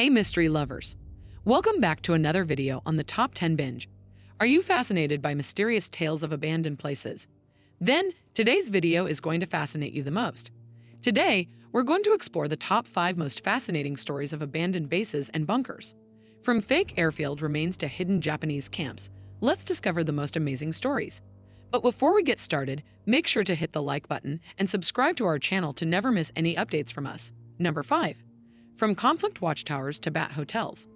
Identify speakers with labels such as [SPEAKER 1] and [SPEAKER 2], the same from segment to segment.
[SPEAKER 1] Hey mystery lovers! Welcome back to another video on the Top 10 Binge. Are you fascinated by mysterious tales of abandoned places? Then, today's video is going to fascinate you the most. Today, we're going to explore the top 5 most fascinating stories of abandoned bases and bunkers. From fake airfield remains to hidden Japanese camps, let's discover the most amazing stories. But before we get started, make sure to hit the like button and subscribe to our channel to never miss any updates from us. Number 5. From conflict watchtowers to bat hotels.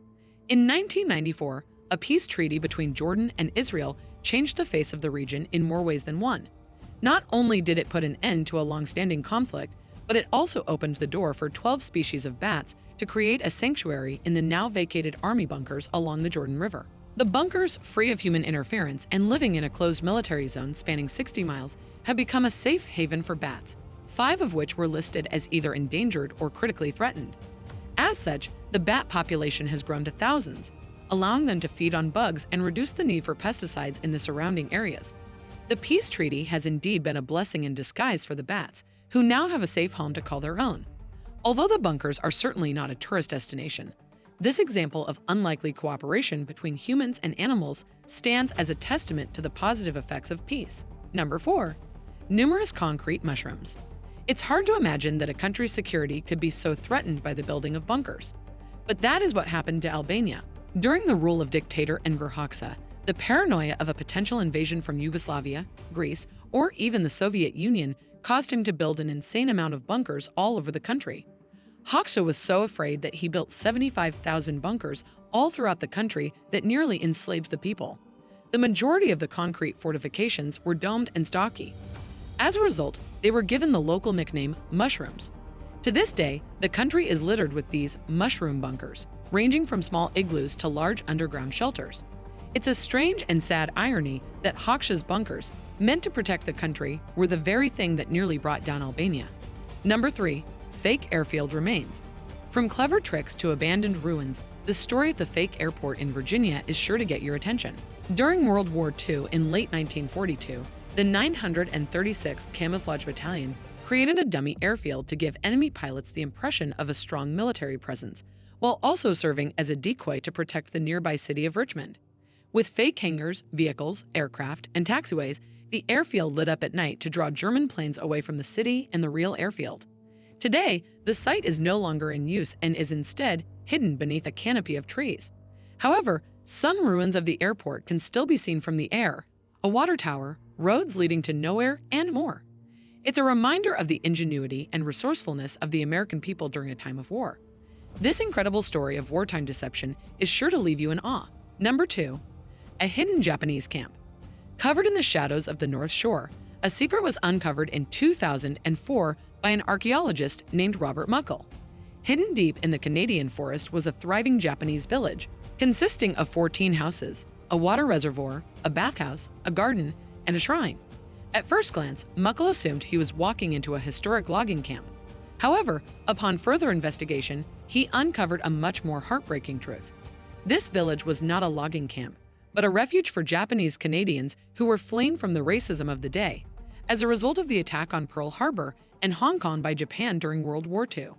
[SPEAKER 1] In 1994, a peace treaty between Jordan and Israel changed the face of the region in more ways than one. Not only did it put an end to a long-standing conflict, but it also opened the door for 12 species of bats to create a sanctuary in the now vacated army bunkers along the Jordan River. The bunkers, free of human interference and living in a closed military zone spanning 60 miles, have become a safe haven for bats, 5 of which were listed as either endangered or critically threatened. As such, the bat population has grown to thousands, allowing them to feed on bugs and reduce the need for pesticides in the surrounding areas. The peace treaty has indeed been a blessing in disguise for the bats, who now have a safe home to call their own. Although the bunkers are certainly not a tourist destination, this example of unlikely cooperation between humans and animals stands as a testament to the positive effects of peace. Number 4. Numerous concrete mushrooms. It's hard to imagine that a country's security could be so threatened by the building of bunkers. But that is what happened to Albania. During the rule of dictator Enver Hoxha, the paranoia of a potential invasion from Yugoslavia, Greece, or even the Soviet Union caused him to build an insane amount of bunkers all over the country. Hoxha was so afraid that he built 75,000 bunkers all throughout the country that nearly enslaved the people. The majority of the concrete fortifications were domed and stocky. As a result, they were given the local nickname mushrooms. To this day, the country is littered with these mushroom bunkers, ranging from small igloos to large underground shelters. It's a strange and sad irony that Hoxha's bunkers, meant to protect the country, were the very thing that nearly brought down Albania. Number 3. Fake airfield remains. From clever tricks to abandoned ruins, the story of the fake airport in Virginia is sure to get your attention. During World War II in late 1942, the 936th Camouflage Battalion created a dummy airfield to give enemy pilots the impression of a strong military presence, while also serving as a decoy to protect the nearby city of Richmond. With fake hangars, vehicles, aircraft, and taxiways, the airfield lit up at night to draw German planes away from the city and the real airfield. Today, the site is no longer in use and is instead hidden beneath a canopy of trees. However, some ruins of the airport can still be seen from the air: a water tower, roads leading to nowhere, and more. It's a reminder of the ingenuity and resourcefulness of the American people during a time of war. This incredible story of wartime deception is sure to leave you in awe. Number 2. A hidden Japanese camp. Covered in the shadows of the North Shore, a secret was uncovered in 2004 by an archaeologist named Robert Muckle. Hidden deep in the Canadian forest was a thriving Japanese village, consisting of 14 houses, a water reservoir, a bathhouse, a garden, and a shrine. At first glance, Muckle assumed he was walking into a historic logging camp. However, upon further investigation, he uncovered a much more heartbreaking truth. This village was not a logging camp, but a refuge for Japanese Canadians who were fleeing from the racism of the day, as a result of the attack on Pearl Harbor and Hong Kong by Japan during World War II.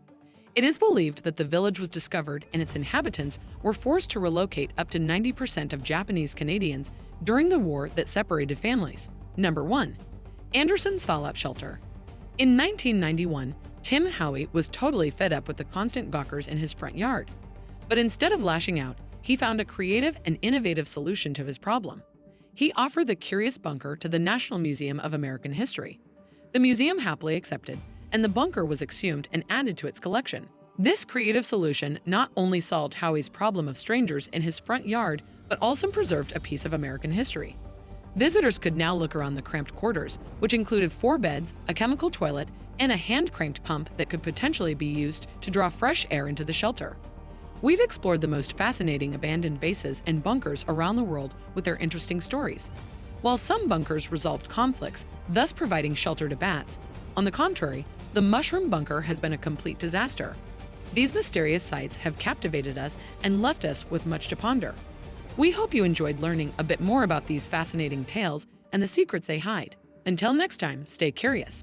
[SPEAKER 1] It is believed that the village was discovered and its inhabitants were forced to relocate up to 90% of Japanese Canadians during the war that separated families. Number 1. Anderson's Fallout Shelter. In 1991, Tim Howie was totally fed up with the constant gawkers in his front yard. But instead of lashing out, he found a creative and innovative solution to his problem. He offered the curious bunker to the National Museum of American History. The museum happily accepted, and the bunker was exhumed and added to its collection. This creative solution not only solved Howie's problem of strangers in his front yard, but also preserved a piece of American history. Visitors could now look around the cramped quarters, which included 4 beds, a chemical toilet, and a hand-cranked pump that could potentially be used to draw fresh air into the shelter. We've explored the most fascinating abandoned bases and bunkers around the world with their interesting stories. While some bunkers resolved conflicts, thus providing shelter to bats, on the contrary, the mushroom bunker has been a complete disaster. These mysterious sites have captivated us and left us with much to ponder. We hope you enjoyed learning a bit more about these fascinating tales and the secrets they hide. Until next time, stay curious.